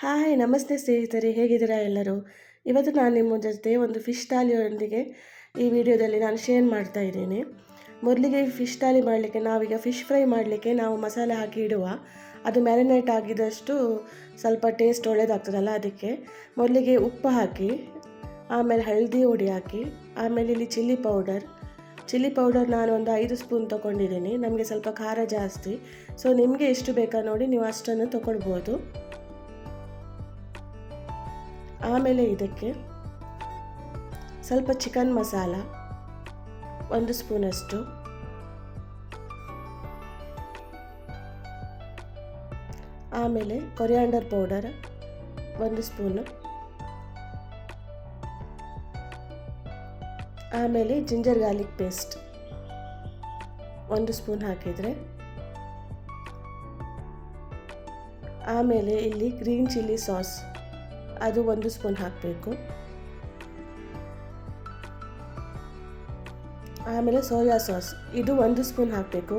Hi ನಮಸ್ತೆ ಸ್ನೇಹಿತರೆ, ಹೇಗಿದ್ದೀರಾ ಎಲ್ಲರೂ? ಇವತ್ತು ನಾನು ನಿಮ್ಮ ಜೊತೆ ಒಂದು ಫಿಶ್ ಥಾಲಿಯೊಂದಿಗೆ ಈ ವಿಡಿಯೋದಲ್ಲಿ ನಾನು ಶೇರ್ ಮಾಡ್ತಾ ಇದ್ದೀನಿ. ಮೊದಲಿಗೆ ಫಿಶ್ ಥಾಲಿ ಮಾಡಲಿಕ್ಕೆ ನಾವೀಗ ಫಿಶ್ ಫ್ರೈ ಮಾಡಲಿಕ್ಕೆ ನಾವು ಮಸಾಲೆ ಹಾಕಿ ಇಡುವ. ಅದು ಮ್ಯಾರಿನೇಟ್ ಆಗಿದಷ್ಟು ಸ್ವಲ್ಪ ಟೇಸ್ಟ್ ಒಳ್ಳೆಯದಾಗ್ತದಲ್ಲ, ಅದಕ್ಕೆ ಮೊದಲಿಗೆ ಉಪ್ಪು ಹಾಕಿ, ಆಮೇಲೆ ಹಳದಿ ಹುಡಿ ಹಾಕಿ, ಆಮೇಲೆ ಇಲ್ಲಿ ಚಿಲ್ಲಿ ಪೌಡರ್ ನಾನು ಒಂದು 5 ಸ್ಪೂನ್ ತೊಗೊಂಡಿದ್ದೀನಿ. ನಮಗೆ ಸ್ವಲ್ಪ ಖಾರ ಜಾಸ್ತಿ, ಸೊ ನಿಮಗೆ ಎಷ್ಟು ಬೇಕಾ ನೋಡಿ ನೀವು ಅಷ್ಟನ್ನು ತೊಗೊಳ್ಬೋದು. ಆಮೇಲೆ ಇದಕ್ಕೆ ಸ್ವಲ್ಪ ಚಿಕನ್ ಮಸಾಲ 1 ಸ್ಪೂನಷ್ಟು, ಆಮೇಲೆ ಕೊರಿಯಾಂಡರ್ ಪೌಡರ್ 1 ಸ್ಪೂನು, ಆಮೇಲೆ ಜಿಂಜರ್ ಗಾರ್ಲಿಕ್ ಪೇಸ್ಟ್ 1 ಸ್ಪೂನ್ ಹಾಕಿದರೆ, ಆಮೇಲೆ ಇಲ್ಲಿ ಗ್ರೀನ್ ಚಿಲ್ಲಿ ಸಾಸ್ ಅದು 1 ಸ್ಪೂನ್ ಹಾಕಬೇಕು. ಆಮೇಲೆ ಸೋಯಾ ಸಾಸ್ ಇದು 1 ಸ್ಪೂನ್ ಹಾಕಬೇಕು,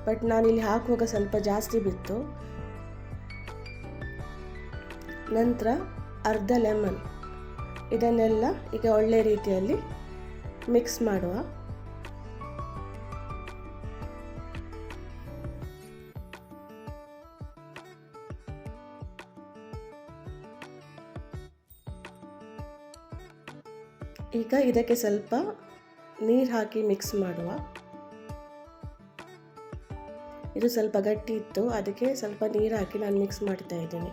ಬಟ್ ನಾನಿಲ್ಲಿ ಹಾಕುವಾಗ ಸ್ವಲ್ಪ ಜಾಸ್ತಿ ಬಿತ್ತು. ನಂತರ ಅರ್ಧ ಲೆಮನ್. ಇದನ್ನೆಲ್ಲ ಈಗ ಒಳ್ಳೆ ರೀತಿಯಲ್ಲಿ ಮಿಕ್ಸ್ ಮಾಡುವ. ಈಗ ಇದಕ್ಕೆ ಸ್ವಲ್ಪ ನೀರು ಹಾಕಿ ಮಿಕ್ಸ್ ಮಾಡುವ. ಇದು ಸ್ವಲ್ಪ ಗಟ್ಟಿ ಇತ್ತು, ಅದಕ್ಕೆ ಸ್ವಲ್ಪ ನೀರು ಹಾಕಿ ನಾನು ಮಿಕ್ಸ್ ಮಾಡ್ತಾ ಇದ್ದೀನಿ.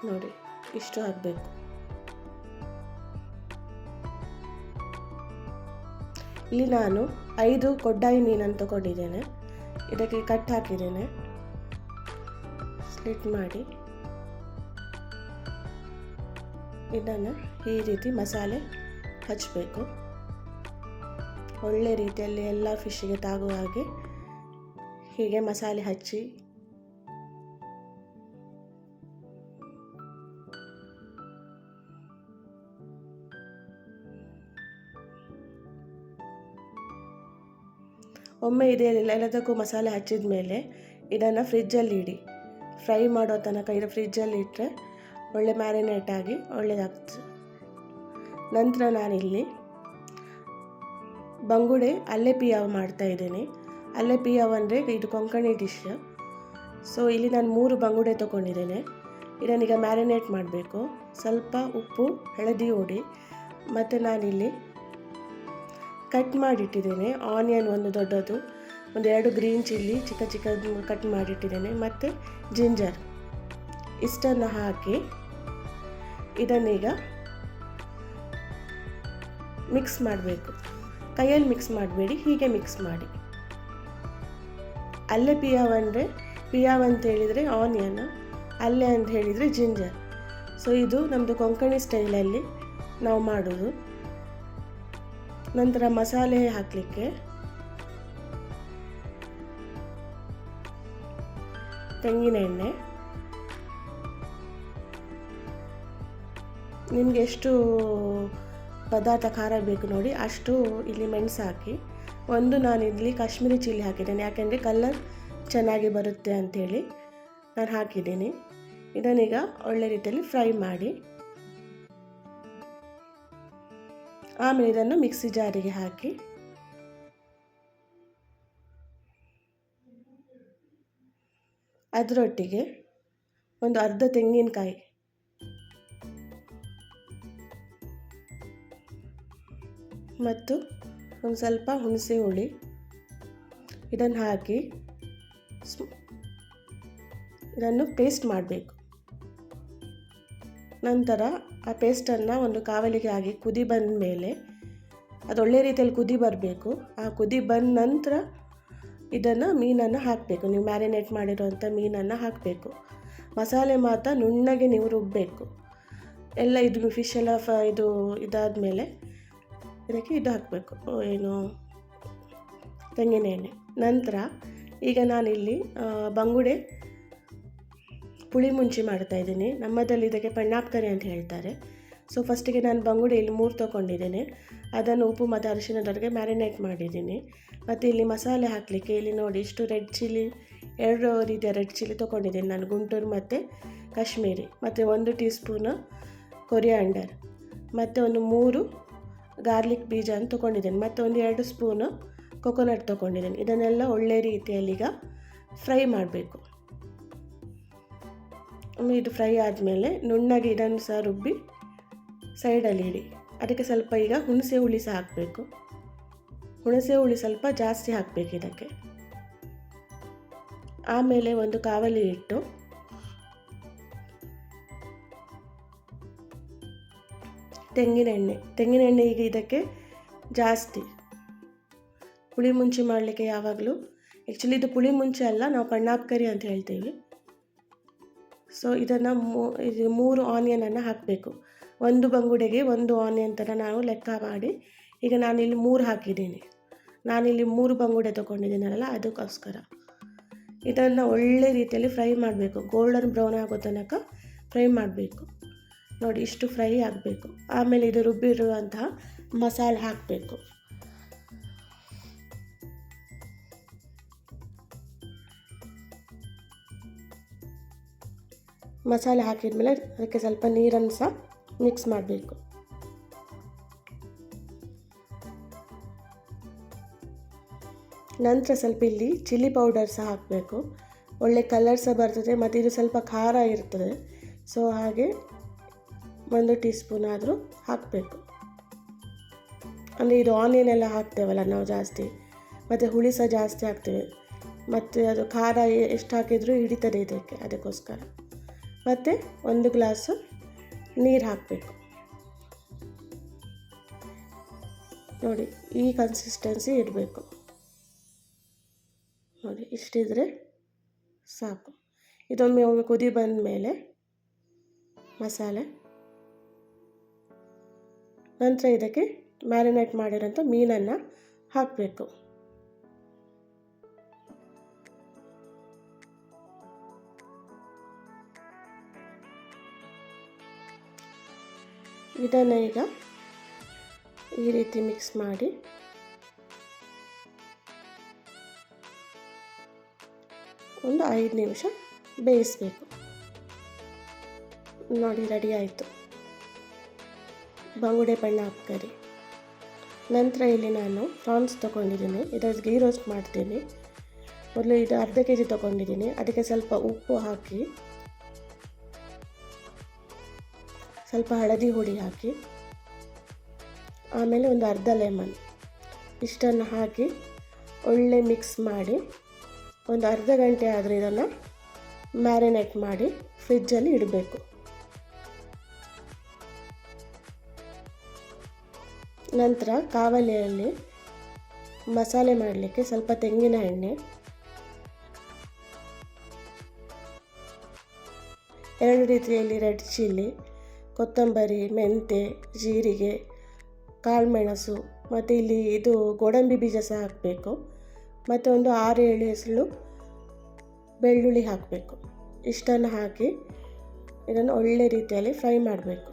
ನೋಡಿ, ಇಷ್ಟು ಹಾಕಬೇಕು. ಇಲ್ಲಿ ನಾನು 5 ಕೊಡ್ಡಾಯಿ ಮೀನನ್ನು ತಗೊಂಡಿದ್ದೇನೆ. ಇದಕ್ಕೆ ಕಟ್ ಹಾಕಿದ್ದೇನೆ, ಸ್ಲಿಟ್ ಮಾಡಿ. ಇದನ್ನು ಈ ರೀತಿ ಮಸಾಲೆ ಹಚ್ಚಬೇಕು. ಒಳ್ಳೆ ರೀತಿಯಲ್ಲಿ ಎಲ್ಲ ಫಿಶ್ಗೆ ತಾಗುವ ಹಾಗೆ ಹೀಗೆ ಮಸಾಲೆ ಹಚ್ಚಿ ಒಮ್ಮೆ ಎಲ್ಲದಕ್ಕೂ ಮಸಾಲೆ ಹಚ್ಚಿದ ಮೇಲೆ ಇದನ್ನು ಫ್ರಿಜ್ಜಲ್ಲಿ ಇಡಿ. ಫ್ರೈ ಮಾಡೋ ತನಕ ಇದು ಫ್ರಿಜ್ಜಲ್ಲಿ ಇಟ್ಟರೆ ಒಳ್ಳೆ ಮ್ಯಾರಿನೇಟ್ ಆಗಿ ಒಳ್ಳೆಯದಾಗ್ತದೆ. ನಂತರ ನಾನಿಲ್ಲಿ ಬಂಗುಡೆ ಅಲ್ಲೆ ಪಿಯಾವ್ ಮಾಡ್ತಾ ಇದ್ದೀನಿ. ಅಲ್ಲೆ ಪಿಯಾವ್ ಅಂದರೆ ಇದು ಕೊಂಕಣಿ ಡಿಶ್. ಸೊ ಇಲ್ಲಿ ನಾನು 3 ಬಂಗುಡೆ ತೊಗೊಂಡಿದ್ದೇನೆ. ಇದನ್ನೀಗ ಮ್ಯಾರಿನೇಟ್ ಮಾಡಬೇಕು. ಸ್ವಲ್ಪ ಉಪ್ಪು, ಹಳದಿ ಹುಡಿ, ಮತ್ತು ನಾನಿಲ್ಲಿ ಕಟ್ ಮಾಡಿಟ್ಟಿದ್ದೇನೆ ಆನಿಯನ್ 1 ದೊಡ್ಡದು, 2 ಗ್ರೀನ್ ಚಿಲ್ಲಿ ಚಿಕ್ಕ ಕಟ್ ಮಾಡಿಟ್ಟಿದ್ದೇನೆ, ಮತ್ತು ಜಿಂಜರ್. ಇಷ್ಟನ್ನು ಹಾಕಿ ಇದನ್ನೀಗ ಮಿಕ್ಸ್ ಮಾಡಬೇಕು. ಕೈಯಲ್ಲಿ ಮಿಕ್ಸ್ ಮಾಡಬೇಡಿ, ಹೀಗೆ ಮಿಕ್ಸ್ ಮಾಡಿ. ಅಲ್ಲೆ ಪಿಯಾವ್ ಅಂದರೆ, ಪಿಯಾವ್ ಅಂತ ಹೇಳಿದರೆ ಆನಿಯನ್, ಅಲ್ಲೆ ಅಂತ ಹೇಳಿದರೆ ಜಿಂಜರ್. ಸೊ ಇದು ನಮ್ಮದು ಕೊಂಕಣಿ ಸ್ಟೈಲಲ್ಲಿ ನಾವು ಮಾಡೋದು. ನಂತರ ಮಸಾಲೆ ಹಾಕಲಿಕ್ಕೆ ತೆಂಗಿನ ಎಣ್ಣೆ, ನಿಮಗೆ ಎಷ್ಟು ಪದಾರ್ಥ ಖಾರ ಬೇಕು ನೋಡಿ ಅಷ್ಟು ಇಲ್ಲಿ ಮೆಣಸು ಹಾಕಿ. ನಾನಿಲ್ಲಿ ಕಾಶ್ಮೀರಿ ಚಿಲ್ಲಿ ಹಾಕಿದ್ದೇನೆ, ಯಾಕೆಂದರೆ ಕಲರ್ ಚೆನ್ನಾಗಿ ಬರುತ್ತೆ ಅಂಥೇಳಿ ನಾನು ಹಾಕಿದ್ದೀನಿ. ಇದನ್ನೀಗ ಒಳ್ಳೆ ರೀತಿಯಲ್ಲಿ ಫ್ರೈ ಮಾಡಿ, ಆಮೇಲೆ ಇದನ್ನು ಮಿಕ್ಸಿ ಜಾರಿಗೆ ಹಾಕಿ ಅದರೊಟ್ಟಿಗೆ ಒಂದು ಅರ್ಧ ತೆಂಗಿನಕಾಯಿ ಮತ್ತು ಒಂದು ಸ್ವಲ್ಪ ಹುಣಸೆ ಹುಳಿ ಇದನ್ನು ಹಾಕಿ ಇದನ್ನು ಪೇಸ್ಟ್ ಮಾಡಬೇಕು. ನಂತರ ಆ ಪೇಸ್ಟನ್ನು ಒಂದು ಕಾವಲಿಗೆ ಹಾಕಿ ಕುದಿ ಬಂದ ಮೇಲೆ, ಅದು ಒಳ್ಳೆ ರೀತಿಯಲ್ಲಿ ಕುದಿ ಬರಬೇಕು. ಆ ಕುದಿ ಬಂದ ನಂತರ ಇದನ್ನು ಮೀನನ್ನು ಹಾಕಬೇಕು. ನೀವು ಮ್ಯಾರಿನೇಟ್ ಮಾಡಿರುವಂಥ ಮೀನನ್ನು ಹಾಕಬೇಕು. ಮಸಾಲೆ ಮಾತ್ರ ನುಣ್ಣಗೆ ನೀವು ರುಬ್ಬಬೇಕು. ಎಲ್ಲ ಇದು ಫಿಶ್ ಎಲ್ಲ ಇದಾದಮೇಲೆ ಇದಕ್ಕೆ ಇದು ಹಾಕಬೇಕು, ಏನು ತೆಂಗಿನ ಎಣ್ಣೆ. ನಂತರ ಈಗ ನಾನಿಲ್ಲಿ ಬಂಗುಡೆ ಪುಳಿ ಮುಂಚಿ ಮಾಡ್ತಾಯಿದ್ದೀನಿ. ನಮ್ಮದಲ್ಲಿ ಇದಕ್ಕೆ ಪಣ್ಣಾಪ್ಕರಿ ಅಂತ ಹೇಳ್ತಾರೆ. ಸೊ ಫಸ್ಟಿಗೆ ನಾನು ಬಂಗುಡೆ ಇಲ್ಲಿ 3 ತೊಗೊಂಡಿದ್ದೇನೆ. ಅದನ್ನು ಉಪ್ಪು ಮತ್ತು ಅರಿಶಿಣದೊಳಗೆ ಮ್ಯಾರಿನೇಟ್ ಮಾಡಿದ್ದೀನಿ. ಮತ್ತು ಇಲ್ಲಿ ಮಸಾಲೆ ಹಾಕಲಿಕ್ಕೆ ಇಲ್ಲಿ ನೋಡಿ ಇಷ್ಟು ರೆಡ್ ಚಿಲ್ಲಿ 2 ರೀತಿಯ ರೆಡ್ ಚಿಲ್ಲಿ ತೊಗೊಂಡಿದ್ದೀನಿ ನಾನು, ಗುಂಟೂರು ಮತ್ತು ಕಾಶ್ಮೀರಿ, ಮತ್ತು 1 ಟೀ ಸ್ಪೂನು ಕೊರಿಯಾಂಡರ್, ಮತ್ತು ಒಂದು 3 ಗಾರ್ಲಿಕ್ ಬೀಜ ಅಂತ ತೊಗೊಂಡಿದ್ದೀನಿ, ಮತ್ತು ಒಂದು 2 ಸ್ಪೂನು ಕೊಕೊನಟ್ ತೊಗೊಂಡಿದ್ದೀನಿ. ಇದನ್ನೆಲ್ಲ ಒಳ್ಳೆ ರೀತಿಯಲ್ಲಿ ಈಗ ಫ್ರೈ ಮಾಡಬೇಕು. ಇದು ಫ್ರೈ ಆದಮೇಲೆ ನುಣ್ಣಗೆ ಇದನ್ನು ಸಹ ರುಬ್ಬಿ ಸೈಡಲ್ಲಿ ಇಡಿ. ಅದಕ್ಕೆ ಸ್ವಲ್ಪ ಈಗ ಹುಣಸೆ ಹುಳಿ ಸಹ ಹಾಕಬೇಕು. ಹುಣಸೆ ಹುಳಿ ಸ್ವಲ್ಪ ಜಾಸ್ತಿ ಹಾಕಬೇಕು ಇದಕ್ಕೆ. ಆಮೇಲೆ ಒಂದು ಕಾವಲಿ ಇಟ್ಟು ತೆಂಗಿನ ಎಣ್ಣೆ ಈಗ ಇದಕ್ಕೆ ಜಾಸ್ತಿ. ಪುಳಿ ಮುಂಚಿ ಮಾಡಲಿಕ್ಕೆ ಯಾವಾಗಲೂ ಆ್ಯಕ್ಚುಲಿ ಇದು ಪುಳಿ ಮುಂಚೆ ಅಲ್ಲ, ನಾವು ಪಣ್ಣಾಪ್ ಕರಿ ಅಂತ ಹೇಳ್ತೀವಿ. ಸೊ ಇದನ್ನು 3 ಆನಿಯನನ್ನು ಹಾಕಬೇಕು. 1 ಬಂಗುಡೆಗೆ 1 ಆನಿಯನ್ ಥರ ನಾವು ಲೆಕ್ಕ ಮಾಡಿ ಈಗ ನಾನಿಲ್ಲಿ 3 ಹಾಕಿದ್ದೀನಿ. ನಾನಿಲ್ಲಿ 3 ಬಂಗುಡೆ ತೊಗೊಂಡಿದ್ದೀನಲ್ಲ, ಅದಕ್ಕೋಸ್ಕರ ಇದನ್ನು ಒಳ್ಳೆ ರೀತಿಯಲ್ಲಿ ಫ್ರೈ ಮಾಡಬೇಕು. ಗೋಲ್ಡನ್ ಬ್ರೌನ್ ಆಗೋ ತನಕ ಫ್ರೈ ಮಾಡಬೇಕು. ನೋಡಿ, ಇಷ್ಟು ಫ್ರೈ ಆಗಬೇಕು. ಆಮೇಲೆ ಇದು ರುಬ್ಬಿರುವಂತಹ ಮಸಾಲೆ ಹಾಕಬೇಕು. ಮಸಾಲೆ ಹಾಕಿದ್ಮೇಲೆ ಅದಕ್ಕೆ ಸ್ವಲ್ಪ ನೀರನ್ನು ಸಹ ಮಿಕ್ಸ್ ಮಾಡಬೇಕು. ನಂತರ ಸ್ವಲ್ಪ ಇಲ್ಲಿ ಚಿಲ್ಲಿ ಪೌಡರ್ ಸಹ ಹಾಕಬೇಕು. ಒಳ್ಳೆ ಕಲರ್ ಸಹ ಬರ್ತದೆ, ಮತ್ತು ಇದು ಸ್ವಲ್ಪ ಖಾರ ಇರ್ತದೆ. ಸೊ ಹಾಗೆ 1 ಟೀ ಸ್ಪೂನ್ ಆದರೂ ಹಾಕಬೇಕು. ಅಂದರೆ ಇದು ಆನಿಯನ್ ಎಲ್ಲ ಹಾಕ್ತೇವಲ್ಲ ನಾವು ಜಾಸ್ತಿ, ಮತ್ತು ಹುಳಿ ಸಹ ಜಾಸ್ತಿ ಹಾಕ್ತೇವೆ, ಮತ್ತು ಅದು ಖಾರ ಎಷ್ಟು ಹಾಕಿದರೂ ಹಿಡಿತದೆ ಇದಕ್ಕೆ, ಅದಕ್ಕೋಸ್ಕರ. ಮತ್ತು 1 ಗ್ಲಾಸು ನೀರು ಹಾಕಬೇಕು. ನೋಡಿ, ಈ ಕನ್ಸಿಸ್ಟೆನ್ಸಿ ಇರಬೇಕು. ನೋಡಿ, ಇಷ್ಟಿದ್ರೆ ಸಾಕು. ಒಮ್ಮೆ ಕುದಿ ಬಂದ ಮೇಲೆ ಮಸಾಲೆ, ನಂತರ ಇದಕ್ಕೆ ಮ್ಯಾರಿನೇಟ್ ಮಾಡಿರೋಂಥ ಮೀನನ್ನು ಹಾಕಬೇಕು. ಇದನ್ನು ಈಗ ಈ ರೀತಿ ಮಿಕ್ಸ್ ಮಾಡಿ ಒಂದು 5 ನಿಮಿಷ ಬೇಯಿಸಬೇಕು. ನೋಡಿ, ರೆಡಿ ಆಯಿತು ಬಂಗುಡೆ ಪಣ್ಣಾಪ್ ಕರಿ. ನಂತರ ಇಲ್ಲಿ ನಾನು ಪ್ರಾನ್ಸ್ ತೊಗೊಂಡಿದ್ದೀನಿ. ಇದಕ್ಕೆ ಗೀ ರೋಸ್ಟ್ ಮಾಡ್ತೀನಿ. ಮೊದಲು ಇದು ಅರ್ಧ kg ತೊಗೊಂಡಿದ್ದೀನಿ. ಅದಕ್ಕೆ ಸ್ವಲ್ಪ ಉಪ್ಪು ಹಾಕಿ, ಸ್ವಲ್ಪ ಹಳದಿ ಹುಡಿ ಹಾಕಿ, ಆಮೇಲೆ ಒಂದು ಅರ್ಧ ಲೆಮನ್, ಇಷ್ಟನ್ನು ಹಾಕಿ ಒಳ್ಳೆ ಮಿಕ್ಸ್ ಮಾಡಿ ಒಂದು ಅರ್ಧ ಗಂಟೆ ಆದರೆ ಇದನ್ನು ಮ್ಯಾರಿನೇಟ್ ಮಾಡಿ ಫ್ರಿಜ್ಜಲ್ಲಿ ಇಡಬೇಕು. ನಂತರ ಕಾವಲಿಯಲ್ಲಿ ಮಸಾಲೆ ಮಾಡಲಿಕ್ಕೆ ಸ್ವಲ್ಪ ತೆಂಗಿನ ಎಣ್ಣೆ, 2 ರೀತಿಯಲ್ಲಿ ರೆಡ್ ಚಿಲ್ಲಿ, ಕೊತ್ತಂಬರಿ, ಮೆಂತೆ, ಜೀರಿಗೆ, ಕಾಳುಮೆಣಸು, ಮತ್ತು ಇಲ್ಲಿ ಇದು ಗೋಡಂಬಿ ಬೀಜ ಸಹ ಹಾಕಬೇಕು, ಮತ್ತು ಒಂದು 6-7 ಎಸಳು ಬೆಳ್ಳುಳ್ಳಿ ಹಾಕಬೇಕು. ಇಷ್ಟನ್ನು ಹಾಕಿ ಇದನ್ನು ಒಳ್ಳೆ ರೀತಿಯಲ್ಲಿ ಫ್ರೈ ಮಾಡಬೇಕು.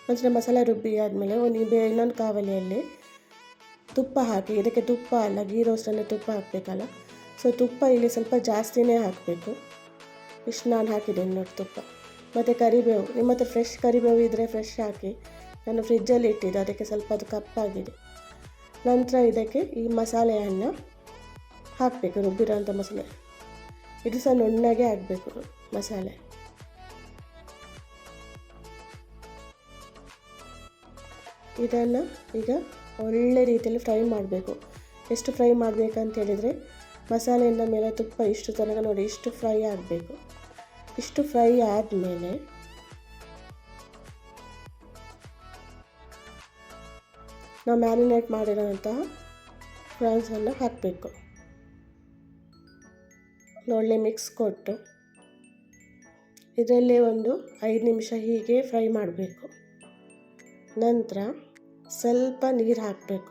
ಒಂದ್ಸಲ ಮಸಾಲೆ ರುಬ್ಬಿ ಆದಮೇಲೆ ಇನ್ನೊಂದು ಕಾವಲಿಯಲ್ಲಿ ತುಪ್ಪ ಹಾಕಿ, ಇದಕ್ಕೆ ತುಪ್ಪ ಅಲ್ಲ ಗೀ ರೋಸ್ಟಲ್ಲಿ ತುಪ್ಪ ಹಾಕಬೇಕಲ್ಲ, ಸೊ ತುಪ್ಪ ಇಲ್ಲಿ ಸ್ವಲ್ಪ ಜಾಸ್ತಿನೇ ಹಾಕಬೇಕು. ಇಷ್ಟು ನಾನು ಹಾಕಿದ್ದೀನಿ ನೋಡಿ ತುಪ್ಪ. ಮತ್ತು ಕರಿಬೇವು, ನಿಮ್ಮ ಹತ್ರ ಫ್ರೆಶ್ ಕರಿಬೇವು ಇದ್ದರೆ ಫ್ರೆಶ್ ಹಾಕಿ. ನಾನು ಫ್ರಿಜ್ಜಲ್ಲಿ ಇಟ್ಟಿದ್ದೆ, ಅದಕ್ಕೆ ಸ್ವಲ್ಪ ಅದು ಕಪ್ಪಾಗಿದೆ. ನಂತರ ಇದಕ್ಕೆ ಈ ಮಸಾಲೆಯನ್ನು ಹಾಕಬೇಕು, ರುಬ್ಬಿರೋಂಥ ಮಸಾಲೆ. ಇದು ಸಹ ನುಣ್ಣಗೆ ಆಗಬೇಕು ಮಸಾಲೆ. ಇದನ್ನು ಈಗ ಒಳ್ಳೆ ರೀತಿಯಲ್ಲಿ ಫ್ರೈ ಮಾಡಬೇಕು. ಎಷ್ಟು ಫ್ರೈ ಮಾಡಬೇಕಂತ ಹೇಳಿದರೆ, ಮಸಾಲೆಯಿಂದ ಮೇಲೆ ತುಪ್ಪ ಇಷ್ಟು ತನಕ ನೋಡಿ ಇಷ್ಟು ಫ್ರೈ ಆಗಬೇಕು. ಇಷ್ಟು ಫ್ರೈ ಆದಮೇಲೆ ನಾವು ಮ್ಯಾರಿನೇಟ್ ಮಾಡಿರೋಂತಹ ಪ್ರಾನ್ಸನ್ನು ಹಾಕಬೇಕು. ಒಳ್ಳೆ ಮಿಕ್ಸ್ ಕೊಟ್ಟು ಇದರಲ್ಲೇ ಒಂದು 5 ನಿಮಿಷ ಹೀಗೆ ಫ್ರೈ ಮಾಡಬೇಕು. ನಂತರ ಸ್ವಲ್ಪ ನೀರು ಹಾಕಬೇಕು.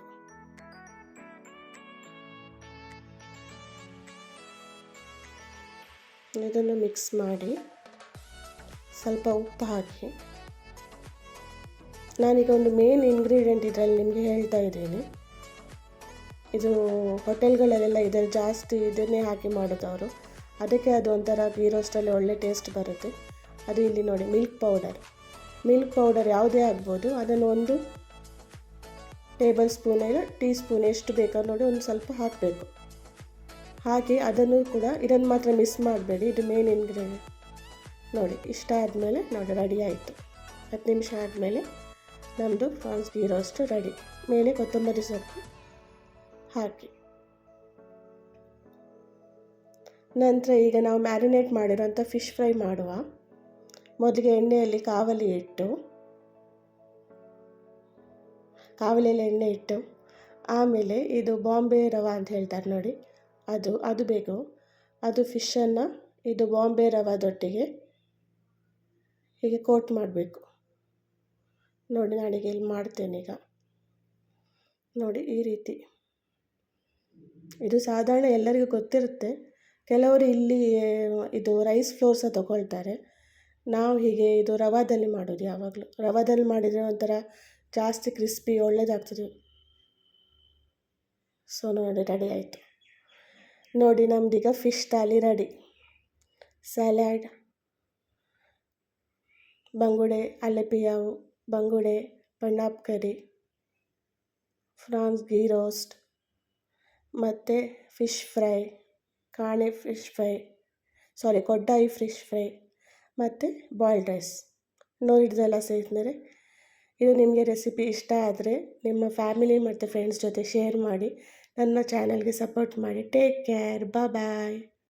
ಇದನ್ನು ಮಿಕ್ಸ್ ಮಾಡಿ ಸ್ವಲ್ಪ ಉಪ್ಪು ಹಾಕಿ ನಾನೀಗ ಒಂದು ಮೇನ್ ಇಂಗ್ರೀಡಿಯೆಂಟ್ ಇದರಲ್ಲಿ ನಿಮಗೆ ಹೇಳ್ತಾ ಇದ್ದೀನಿ. ಇದು ಹೋಟೆಲ್ಗಳಲ್ಲೆಲ್ಲ ಇದರ ಜಾಸ್ತಿ ಇದನ್ನೇ ಹಾಕಿ ಮಾಡೋದು ಅವರು. ಅದಕ್ಕೆ ಅದು ಒಂಥರ ಗೀ ರೋಸ್ಟಲ್ಲಿ ಒಳ್ಳೆ ಟೇಸ್ಟ್ ಬರುತ್ತೆ. ಅದು ಇಲ್ಲಿ ನೋಡಿ ಮಿಲ್ಕ್ ಪೌಡರ್ ಯಾವುದೇ ಆಗ್ಬೋದು. ಅದನ್ನು 1 ಟೇಬಲ್ ಸ್ಪೂನ್ ಇಲ್ಲ ಟೀ ಸ್ಪೂನ್ ಎಷ್ಟು ಬೇಕಾದ್ರೂ ನೋಡಿ ಒಂದು ಸ್ವಲ್ಪ ಹಾಕಬೇಕು. ಹಾಗೆ ಅದನ್ನು ಕೂಡ ಇದನ್ನು ಮಾತ್ರ ಮಿಸ್ ಮಾಡಬೇಡಿ, ಇದು ಮೇನ್ ಇಂಗ್ರೀಡಿಯೆಂಟ್. ನೋಡಿ ಇಷ್ಟ ಆದಮೇಲೆ ನೋಡಿ ರೆಡಿ ಆಯಿತು. 10 ನಿಮಿಷ ಆದಮೇಲೆ ನಮ್ಮದು ಫ್ರಾನ್ಸ್ ಗೀ ರೋಸ್ಟ್ ರೆಡಿ. ಮೇಲೆ ಕೊತ್ತಂಬರಿ ಸೊಪ್ಪು ಹಾಕಿ. ನಂತರ ಈಗ ನಾವು ಮ್ಯಾರಿನೇಟ್ ಮಾಡಿರೋಂಥ ಫಿಶ್ ಫ್ರೈ ಮಾಡುವ. ಮೊದಲಿಗೆ ಎಣ್ಣೆಯಲ್ಲಿ ಕಾವಲಿಯಲ್ಲಿ ಎಣ್ಣೆ ಇಟ್ಟು, ಆಮೇಲೆ ಇದು ಬಾಂಬೆ ರವೆ ಅಂತ ಹೇಳ್ತಾರೆ ನೋಡಿ, ಅದು ಬೇಕು. ಅದು ಫಿಶನ್ನು ಇದು ಬಾಂಬೆ ರವಾದೊಟ್ಟಿಗೆ ಹೀಗೆ ಕೋಟ್ ಮಾಡಬೇಕು. ನೋಡಿ ನಾನೀಗ ಇಲ್ಲಿ ಮಾಡ್ತೇನೆ. ಈಗ ನೋಡಿ ಈ ರೀತಿ. ಇದು ಸಾಧಾರಣ ಎಲ್ಲರಿಗೂ ಗೊತ್ತಿರುತ್ತೆ. ಕೆಲವರು ಇಲ್ಲಿ ಇದು ರೈಸ್ ಫ್ಲೋರ್ ಸಹ ತೊಗೊಳ್ತಾರೆ. ನಾವು ಹೀಗೆ ಇದು ರವಾದಲ್ಲಿ ಮಾಡೋದು ಯಾವಾಗಲೂ. ರವಾದಲ್ಲಿ ಮಾಡಿದರೆ ಒಂಥರ ಜಾಸ್ತಿ ಕ್ರಿಸ್ಪಿ ಒಳ್ಳೆಯದಾಗ್ತದೆ. ಸೊ ನೋಡಿ ರೆಡಿ ಆಯಿತು. ನೋಡಿ ನಮ್ಮದೀಗ ಫಿಶ್ ಥಾಲಿ ರೆಡಿ. ಸಲಾಡ್, ಬಂಗುಡೆ, ಅಲೆಪಿಯಾವು, ಬಂಗುಡೆ, ಪನ್ನಾಪ್ ಕರಿ, ಫ್ರಾನ್ಸ್ ಗೀ ರೋಸ್ಟ್ ಮತ್ತು ಫಿಶ್ ಫ್ರೈ, ಕೊಡ್ಡಾಯಿ ಫಿಶ್ ಫ್ರೈ ಮತ್ತು ಬಾಯ್ಲ್ಡ್ ರೈಸ್. ನೋಡಿದ್ರಲ್ಲ ಸ್ನೇಹಿತರೆ, ಇದು ನಿಮಗೆ ರೆಸಿಪಿ ಇಷ್ಟ ಆದರೆ ನಿಮ್ಮ ಫ್ಯಾಮಿಲಿ ಮತ್ತು ಫ್ರೆಂಡ್ಸ್ ಜೊತೆ ಶೇರ್ ಮಾಡಿ. ನನ್ನ ಚಾನಲ್ಗೆ ಸಪೋರ್ಟ್ ಮಾಡಿ. ಟೇಕ್ ಕೇರ್, ಬಾಯ್.